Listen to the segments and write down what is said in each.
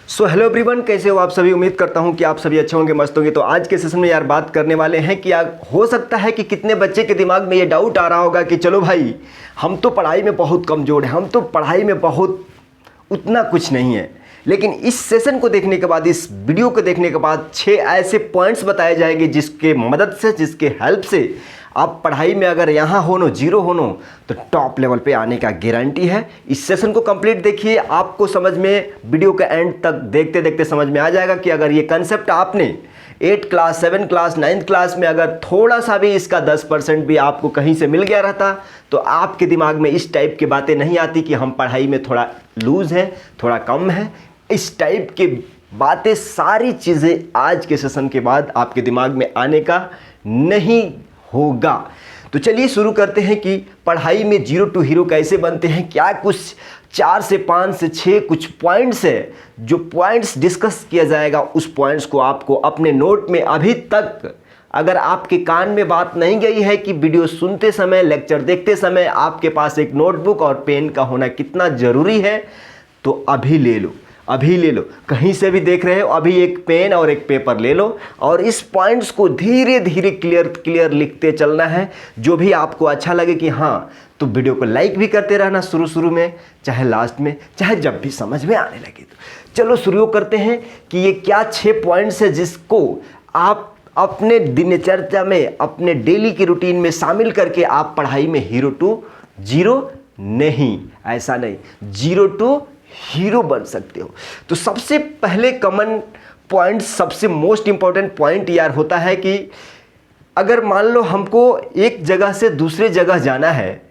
So hello everyone, कैसे हो आप सभी। उम्मीद करता हूं कि आप सभी अच्छे होंगे, मस्त होंगे। तो आज के सेशन में यार बात करने वाले हैं कि यार हो सकता है कि कितने बच्चे के दिमाग में ये डाउट आ रहा होगा कि चलो भाई, हम तो पढ़ाई में बहुत कमज़ोर हैं, हम तो पढ़ाई में बहुत उतना कुछ नहीं है। लेकिन इस सेशन को देखने के बाद, इस वीडियो को देखने के बाद 6 ऐसे पॉइंट्स बताए जाएंगे जिसके मदद से, जिसके हेल्प से आप पढ़ाई में अगर यहाँ हो नो, जीरो हो नो, तो टॉप लेवल पे आने का गारंटी है। इस सेशन को कंप्लीट देखिए, आपको समझ में, वीडियो के एंड तक देखते देखते समझ में आ जाएगा कि अगर ये कंसेप्ट आपने 8 क्लास, 7 क्लास, 9th क्लास में अगर थोड़ा सा भी इसका 10% भी आपको कहीं से मिल गया रहता, तो आपके दिमाग में इस टाइप की बातें नहीं आती कि हम पढ़ाई में थोड़ा लूज़ हैं, थोड़ा कम है। इस टाइप की बातें, सारी चीज़ें आज के सेशन के बाद आपके दिमाग में आने का नहीं होगा। तो चलिए शुरू करते हैं कि पढ़ाई में जीरो टू हीरो कैसे बनते हैं। क्या कुछ 4 से 5 से 6 कुछ पॉइंट्स है, जो पॉइंट्स डिस्कस किया जाएगा, उस पॉइंट्स को आपको अपने नोट में, अभी तक अगर आपके कान में बात नहीं गई है कि वीडियो सुनते समय, लेक्चर देखते समय आपके पास एक नोटबुक और पेन का होना कितना ज़रूरी है, तो अभी ले लो, अभी ले लो। कहीं से भी देख रहे हो, अभी एक पेन और एक पेपर ले लो और इस पॉइंट्स को धीरे धीरे क्लियर लिखते चलना है। जो भी आपको अच्छा लगे कि हाँ, तो वीडियो को लाइक भी करते रहना, शुरू में, चाहे लास्ट में, चाहे जब भी समझ में आने लगे। तो चलो शुरू करते हैं कि ये क्या 6 पॉइंट्स है जिसको आप अपने दिनचर्या में, अपने डेली की रूटीन में शामिल करके आप पढ़ाई में हीरो टू जीरो नहीं, ऐसा नहीं, जीरो टू हीरो बन सकते हो। तो सबसे पहले कॉमन पॉइंट, सबसे मोस्ट इंपॉर्टेंट पॉइंट यार होता है कि अगर मान लो हमको एक जगह से दूसरे जगह जाना है,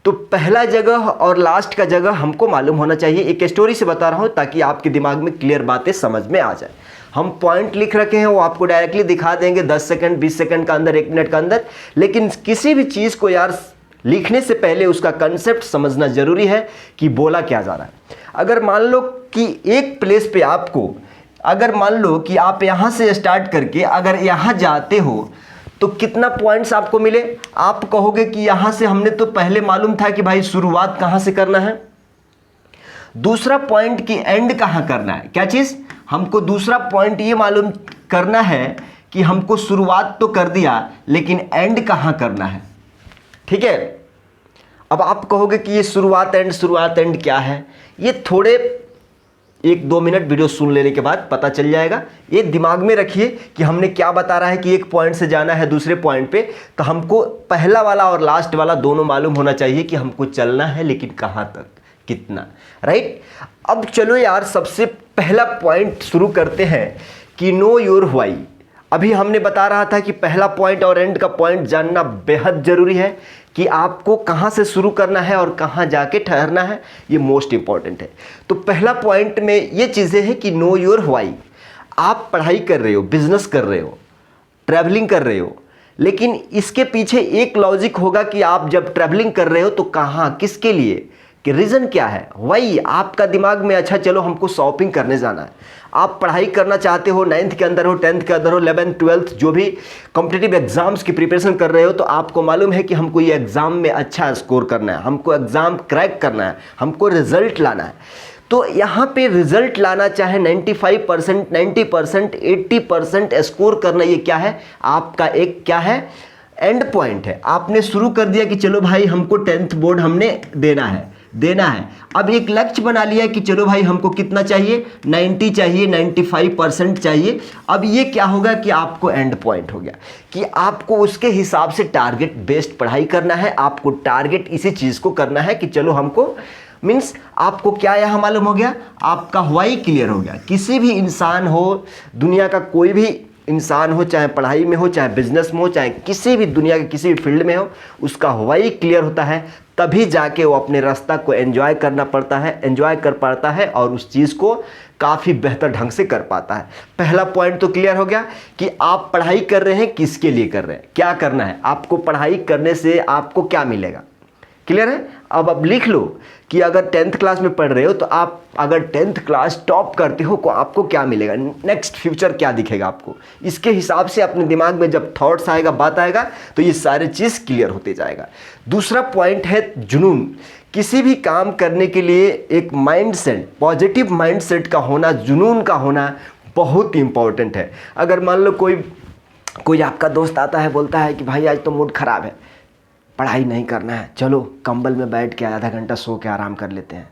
तो पहला जगह और लास्ट का जगह हमको मालूम होना चाहिए। एक स्टोरी से बता रहा हूँ ताकि आपके दिमाग में क्लियर बातें समझ में आ जाए। हम पॉइंट लिख रखे हैं, वो आपको डायरेक्टली दिखा देंगे 10 सेकंड, 20 सेकंड का अंदर, 1 मिनट का अंदर। लेकिन किसी भी चीज़ को यार लिखने से पहले उसका कंसेप्ट समझना जरूरी है कि बोला क्या जा रहा है। अगर मान लो कि एक प्लेस पे आपको, अगर मान लो कि आप यहाँ से स्टार्ट करके अगर यहाँ जाते हो, तो कितना पॉइंट्स आपको मिले। आप कहोगे कि यहाँ से हमने तो पहले मालूम था कि भाई शुरुआत कहाँ से करना है, दूसरा पॉइंट की एंड कहाँ करना है। क्या चीज़, हमको दूसरा पॉइंट ये मालूम करना है कि हमको शुरुआत तो कर दिया, लेकिन एंड कहाँ करना है। ठीक है, अब आप कहोगे कि ये शुरुआत एंड क्या है। ये थोड़े 1-2 मिनट वीडियो सुन लेने के बाद पता चल जाएगा। ये दिमाग में रखिए कि हमने क्या बता रहा है कि एक पॉइंट से जाना है दूसरे पॉइंट पे, तो हमको पहला वाला और लास्ट वाला दोनों मालूम होना चाहिए कि हमको चलना है, लेकिन कहाँ तक, कितना, राइट। अब चलो यार, सबसे पहला पॉइंट शुरू करते हैं कि नो योर व्हाई। अभी हमने बता रहा था कि पहला पॉइंट और एंड का पॉइंट जानना बेहद ज़रूरी है कि आपको कहाँ से शुरू करना है और कहाँ जाके ठहरना है, ये मोस्ट इंपॉर्टेंट है। तो पहला पॉइंट में ये चीज़ें हैं कि नो योर व्हाई। आप पढ़ाई कर रहे हो, बिजनेस कर रहे हो, ट्रैवलिंग कर रहे हो, लेकिन इसके पीछे एक लॉजिक होगा कि आप जब ट्रैवलिंग कर रहे हो तो कहाँ, किसके लिए, कि रीज़न क्या है। वही आपका दिमाग में, अच्छा चलो हमको शॉपिंग करने जाना है। आप पढ़ाई करना चाहते हो, 9th के अंदर हो, 10th के अंदर हो, 11th 12th जो भी कॉम्पिटिटिव एग्जाम्स की प्रिपरेशन कर रहे हो, तो आपको मालूम है कि हमको ये एग्ज़ाम में अच्छा स्कोर करना है, हमको एग्ज़ाम क्रैक करना है, हमको रिजल्ट लाना है। तो यहाँ पे रिजल्ट लाना, चाहे 95%, 90%, 80% स्कोर करना, ये क्या है, आपका एक क्या है, एंड पॉइंट है। आपने शुरू कर दिया कि चलो भाई हमको 10th बोर्ड हमने देना है। अब एक लक्ष्य बना लिया कि चलो भाई हमको कितना चाहिए, 90 चाहिए, 95% चाहिए। अब ये क्या होगा कि आपको एंड पॉइंट हो गया कि आपको उसके हिसाब से टारगेट बेस्ड पढ़ाई करना है। आपको टारगेट इसी चीज़ को करना है कि चलो हमको, मीन्स आपको क्या यहाँ मालूम हो गया, आपका व्हाई क्लियर हो गया। किसी भी इंसान हो, दुनिया का कोई भी इंसान हो, चाहे पढ़ाई में हो, चाहे बिजनेस में हो, चाहे किसी भी दुनिया के किसी भी फील्ड में हो, उसका व्हाई क्लियर होता है, तभी जाके वो अपने रास्ता को एंजॉय करना पड़ता है, एंजॉय कर पाता है और उस चीज़ को काफ़ी बेहतर ढंग से कर पाता है। पहला पॉइंट तो क्लियर हो गया कि आप पढ़ाई कर रहे हैं, किसके लिए कर रहे हैं, क्या करना है, आपको पढ़ाई करने से आपको क्या मिलेगा, क्लियर है। अब लिख लो कि अगर 10th क्लास में पढ़ रहे हो, तो आप अगर 10th क्लास टॉप करते हो तो आपको क्या मिलेगा, नेक्स्ट फ्यूचर क्या दिखेगा आपको। इसके हिसाब से अपने दिमाग में जब थॉट्स आएगा, बात आएगा, तो ये सारे चीज़ क्लियर होते जाएगा। दूसरा पॉइंट है जुनून, किसी भी काम करने के लिए एक माइंडसेट, पॉजिटिव माइंडसेट का होना, जुनून का होना बहुत इंपॉर्टेंट है। अगर मान लो कोई आपका दोस्त आता है, बोलता है कि भाई आज तो मूड ख़राब है, पढ़ाई नहीं करना है, चलो कंबल में बैठ के आधा घंटा सो के आराम कर लेते हैं।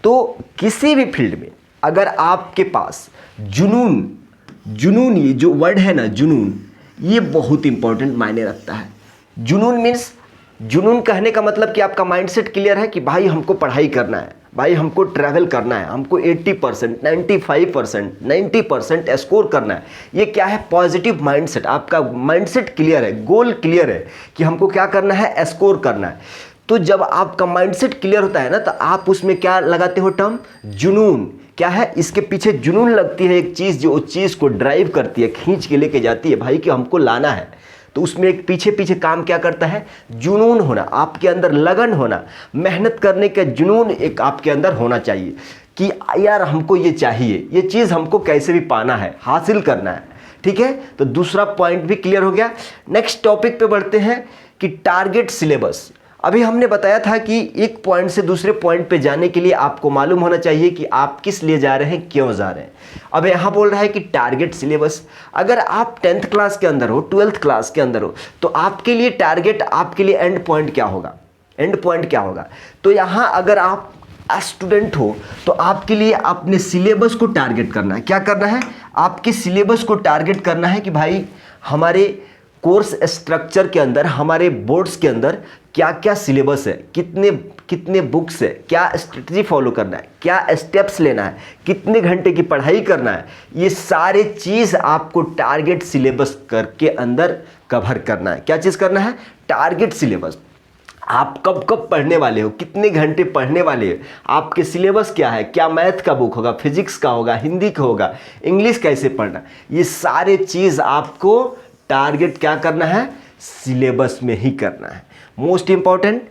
तो किसी भी फील्ड में अगर आपके पास जुनून, ये जो वर्ड है ना जुनून, ये बहुत इंपॉर्टेंट मायने रखता है। जुनून मीन्स, जुनून कहने का मतलब कि आपका माइंडसेट क्लियर है कि भाई हमको पढ़ाई करना है, भाई हमको ट्रैवल करना है, हमको 80%, 95%, 90% स्कोर करना है। ये क्या है? Positive mindset. आपका माइंडसेट क्लियर है, गोल क्लियर है कि हमको क्या करना है, स्कोर करना है। तो जब आपका माइंडसेट क्लियर होता है ना, तो आप उसमें क्या लगाते हो टर्म? जुनून। क्या है? इसके पीछे जुनून लगती है एक चीज़, जो उस चीज़ को ड्राइव करती है, खींच के लेके जाती है भाई कि हमको लाना है। तो उसमें एक पीछे काम क्या करता है? जुनून होना, आपके अंदर लगन होना, मेहनत करने का जुनून एक आपके अंदर होना चाहिए कि यार हमको ये चाहिए, ये चीज़ हमको कैसे भी पाना है, हासिल करना है। ठीक है, तो दूसरा पॉइंट भी क्लियर हो गया। नेक्स्ट टॉपिक पे बढ़ते हैं कि टारगेट सिलेबस। अभी हमने बताया था कि एक पॉइंट से दूसरे पॉइंट पे जाने के लिए आपको मालूम होना चाहिए कि आप किस लिए जा रहे हैं, क्यों जा रहे हैं। अब यहाँ बोल रहा है कि टारगेट सिलेबस। अगर आप 10th क्लास के अंदर हो, 12th क्लास के अंदर हो, तो आपके लिए टारगेट, आपके लिए एंड पॉइंट क्या होगा? एंड पॉइंट क्या होगा? तो यहाँ अगर आप स्टूडेंट हो तो आपके लिए अपने सिलेबस को टारगेट करना है। क्या करना है? आपके सिलेबस को टारगेट करना है कि भाई हमारे कोर्स स्ट्रक्चर के अंदर, हमारे बोर्ड्स के अंदर क्या क्या सिलेबस है, कितने बुक्स है, क्या स्ट्रेटजी फॉलो करना है, क्या स्टेप्स लेना है, कितने घंटे की पढ़ाई करना है, ये सारे चीज़ आपको टारगेट सिलेबस करके अंदर कवर करना है। क्या चीज़ करना है? Target syllabus. आप कब कब पढ़ने वाले हो, कितने घंटे पढ़ने वाले हो, आपके सिलेबस क्या है, क्या मैथ का बुक होगा, फिजिक्स का होगा, हिंदी का होगा, इंग्लिश कैसे पढ़ना, ये सारे चीज़ आपको टारगेट क्या करना है? सिलेबस में ही करना है। मोस्ट इंपॉर्टेंट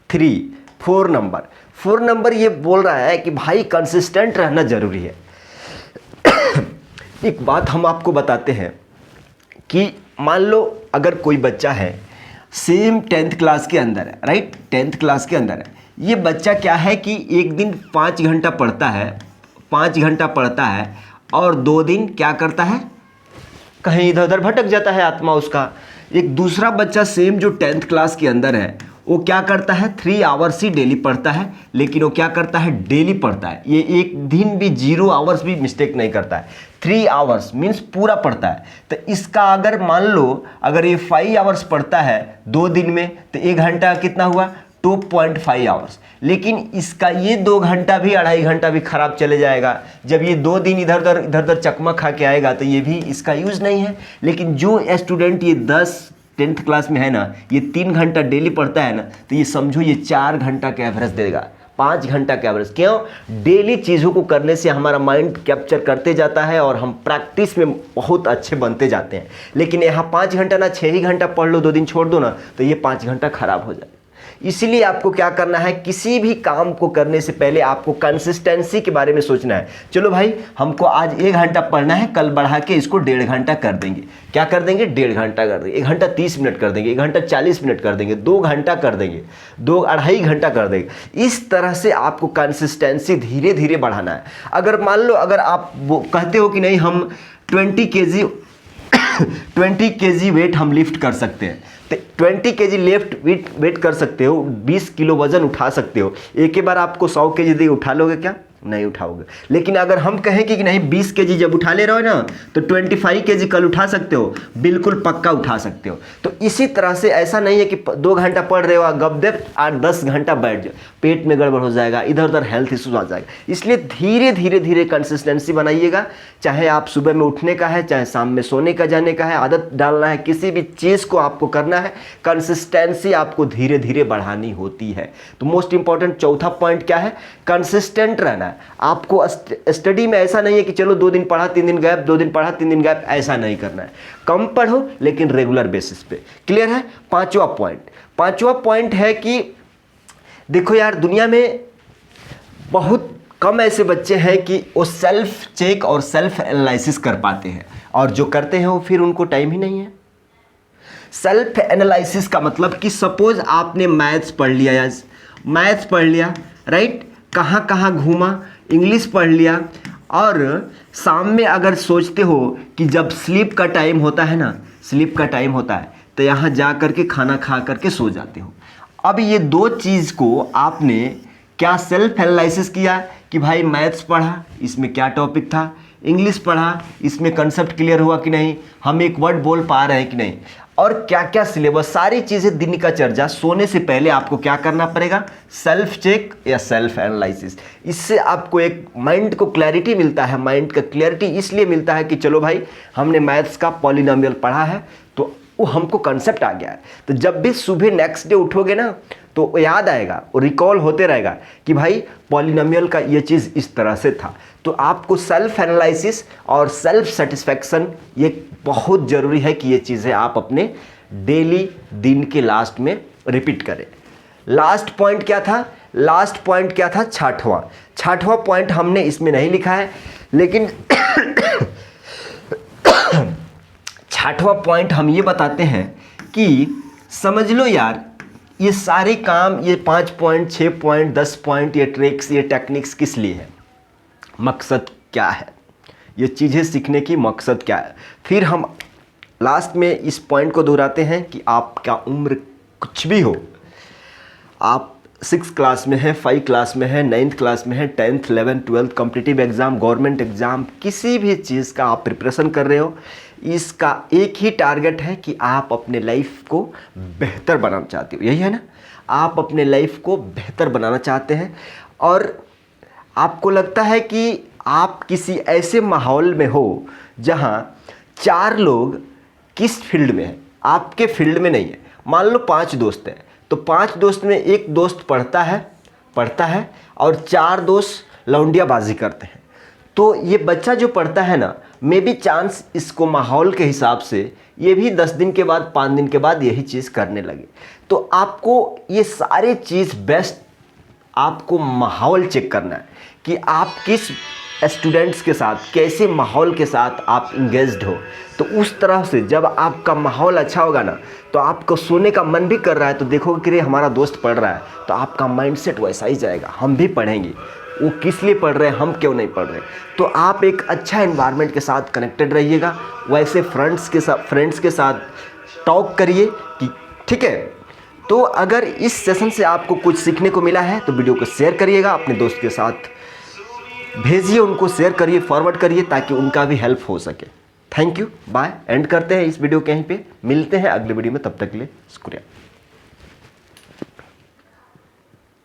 4 नंबर ये बोल रहा है कि भाई कंसिस्टेंट रहना जरूरी है। एक बात हम आपको बताते हैं कि मान लो अगर कोई बच्चा है, सेम 10th क्लास के अंदर है, राइट, 10th क्लास के अंदर है, ये बच्चा क्या है कि एक दिन 5 घंटा पढ़ता है, 5 घंटा पढ़ता है, और 2 दिन क्या करता है, कहीं इधर उधर भटक जाता है आत्मा उसका। एक दूसरा बच्चा सेम जो 10th क्लास के अंदर है, वो क्या करता है, 3 आवर्स ही डेली पढ़ता है, लेकिन वो क्या करता है, डेली पढ़ता है। ये एक दिन भी 0 आवर्स भी मिस्टेक नहीं करता है, 3 आवर्स मीन्स पूरा पढ़ता है। तो इसका अगर मान लो अगर ये 5 आवर्स पढ़ता है 2 दिन में, तो 1 घंटा कितना हुआ, 2.5 आवर्स। लेकिन इसका ये 2 घंटा भी, 2.5 घंटा भी खराब चले जाएगा। जब ये 2 दिन इधर उधर चकमा खा के आएगा तो ये भी इसका यूज़ नहीं है। लेकिन जो स्टूडेंट ये 10th क्लास में है ना, ये 3 घंटा डेली पढ़ता है ना, तो ये समझो ये 4 घंटा का एवरेज देगा, 5 घंटा का एवरेज। क्यों? डेली चीज़ों को करने से हमारा माइंड कैप्चर करते जाता है और हम प्रैक्टिस में बहुत अच्छे बनते जाते हैं। लेकिन यहाँ 5 घंटा ना, 6 ही घंटा पढ़ लो, 2 दिन छोड़ दो ना, तो ये 5 घंटा खराब हो जाए। इसीलिए आपको क्या करना है, किसी भी काम को करने से पहले आपको कंसिस्टेंसी के बारे में सोचना है। चलो भाई हमको आज 1 घंटा पढ़ना है, कल बढ़ा के इसको 1.5 घंटा कर देंगे। क्या कर देंगे? 1.5 घंटा कर देंगे, 1 घंटा 30 मिनट कर देंगे, 1 घंटा 40 मिनट कर देंगे, 2 घंटा कर देंगे, 2-2.5 घंटा कर देंगे। इस तरह से आपको कंसिस्टेंसी धीरे धीरे बढ़ाना है। अगर मान लो अगर आप कहते हो कि नहीं हम 20 kg वेट हम लिफ्ट कर सकते हैं, तो 20 kg वेट कर सकते हो, 20 किलो वजन उठा सकते हो, एक ही बार आपको 100 kg दे उठा लोगे क्या? नहीं उठाओगे। लेकिन अगर हम कहें कि नहीं 20 kg जब उठा ले रहे हो ना, तो 25 kg कल उठा सकते हो, बिल्कुल पक्का उठा सकते हो। तो इसी तरह से ऐसा नहीं है कि 2 घंटा पढ़ रहे हो गपदेप 8-10 घंटा बैठ जाओ, पेट में गड़बड़ हो जाएगा, इधर उधर हेल्थ इश्यूज आ जाएगा। इसलिए धीरे धीरे कंसिस्टेंसी बनाइएगा। चाहे आप सुबह में उठने का है, चाहे शाम में सोने का जाने का है, आदत डालना है, किसी भी चीज़ को आपको करना है, कंसिस्टेंसी आपको धीरे धीरे बढ़ानी होती है। तो मोस्ट इंपॉर्टेंट चौथा पॉइंट क्या है? कंसिस्टेंट रहना है। आपको स्टडी में ऐसा नहीं है कि चलो 2 दिन पढ़ा 3 दिन गैप, 2 दिन पढ़ा 3 दिन गैप, ऐसा नहीं करना है। कम पढ़ो लेकिन रेगुलर बेसिस पे। क्लियर है? पांचवा पॉइंट है कि देखो यार, दुनिया में बहुत कम ऐसे बच्चे हैं कि वो सेल्फ चेक और सेल्फ एनालिसिस कर पाते हैं, और जो करते हैं वो फिर उनको टाइम ही नहीं है। सेल्फ एनालिसिस का मतलब कि सपोज आपने मैथ्स पढ़ लिया, मैथ्स पढ़ लिया, राइट, कहाँ कहाँ घूमा, इंग्लिश पढ़ लिया, और शाम में अगर सोचते हो कि जब स्लीप का टाइम होता है ना, स्लीप का टाइम होता है तो यहाँ जा कर के खाना खा करके सो जाते हो। अब ये दो चीज़ को आपने क्या सेल्फ एनालिसिस किया कि भाई मैथ्स पढ़ा, इसमें क्या टॉपिक था, इंग्लिश पढ़ा, इसमें कंसेप्ट क्लियर हुआ कि नहीं, हम एक वर्ड बोल पा रहे हैं कि नहीं, और क्या क्या सिलेबस, सारी चीज़ें दिन का चर्चा सोने से पहले आपको क्या करना पड़ेगा, सेल्फ चेक या सेल्फ एनालिसिस। इससे आपको एक माइंड को क्लैरिटी मिलता है। माइंड का क्लैरिटी इसलिए मिलता है कि चलो भाई हमने मैथ्स का पॉलिनोमियल पढ़ा है तो वो हमको कंसेप्ट आ गया है। तो जब भी सुबह नेक्स्ट डे उठोगे ना तो याद आएगा और रिकॉल होते रहेगा कि भाई पॉलिनोमियल का ये चीज़ इस तरह से था। तो आपको सेल्फ एनालिसिस और सेल्फ सेटिस्फैक्शन ये बहुत ज़रूरी है कि ये चीज़ें आप अपने डेली दिन के लास्ट में रिपीट करें। लास्ट पॉइंट क्या था, लास्ट पॉइंट क्या था, छठवां पॉइंट हमने इसमें नहीं लिखा है, लेकिन छठवां पॉइंट हम ये बताते हैं कि समझ लो यार, ये सारे काम, ये 5 पॉइंट, 6 पॉइंट, 10 पॉइंट, ये ट्रिक्स, ये टेक्निक्स किस लिए है, मकसद क्या है, ये चीज़ें सीखने की मकसद क्या है। फिर हम लास्ट में इस पॉइंट को दोहराते हैं कि आपका उम्र कुछ भी हो, आप 6 क्लास में है, 5 क्लास में है, 9th क्लास में है, 10th 11th 12th competitive exam, government exam, किसी भी चीज़ का आप प्रिपरेशन कर रहे हो, इसका एक ही टारगेट है कि आप अपने लाइफ को बेहतर बनाना चाहते हो। यही है ना, आप अपने लाइफ को बेहतर बनाना चाहते हैं और आपको लगता है कि आप किसी ऐसे माहौल में हो जहां 4 लोग किस फील्ड में है, आपके फील्ड में नहीं है। मान लो 5 दोस्त हैं तो 5 दोस्त में एक दोस्त पढ़ता है और 4 दोस्त लौंडियाबाजी करते हैं। तो ये बच्चा जो पढ़ता है ना, मे बी चांस इसको माहौल के हिसाब से ये भी 10 दिन के बाद, 5 दिन के बाद यही चीज़ करने लगे। तो आपको ये सारे चीज़ बेस्ट, आपको माहौल चेक करना है कि आप किस स्टूडेंट्स के साथ, कैसे माहौल के साथ आप इंगेज्ड हो। तो उस तरह से जब आपका माहौल अच्छा होगा ना तो आपको सोने का मन भी कर रहा है तो देखोगे कि रे हमारा दोस्त पढ़ रहा है, तो आपका माइंडसेट वैसा ही जाएगा, हम भी पढ़ेंगे, वो किस लिए पढ़ रहे हैं, हम क्यों नहीं पढ़ रहे। तो आप एक अच्छा एनवायरनमेंट के साथ कनेक्टेड रहिएगा। वैसे फ्रेंड्स के साथ टॉक करिए कि ठीक है। तो अगर इस सेशन से आपको कुछ सीखने को मिला है तो वीडियो को शेयर करिएगा, अपने दोस्त के साथ भेजिए, उनको शेयर करिए, फॉरवर्ड करिए ताकि उनका भी हेल्प हो सके। Thank you, bye. एंड करते हैं इस वीडियो के यहीं पे, मिलते हैं अगले वीडियो में, तब तक के लिए शुक्रिया।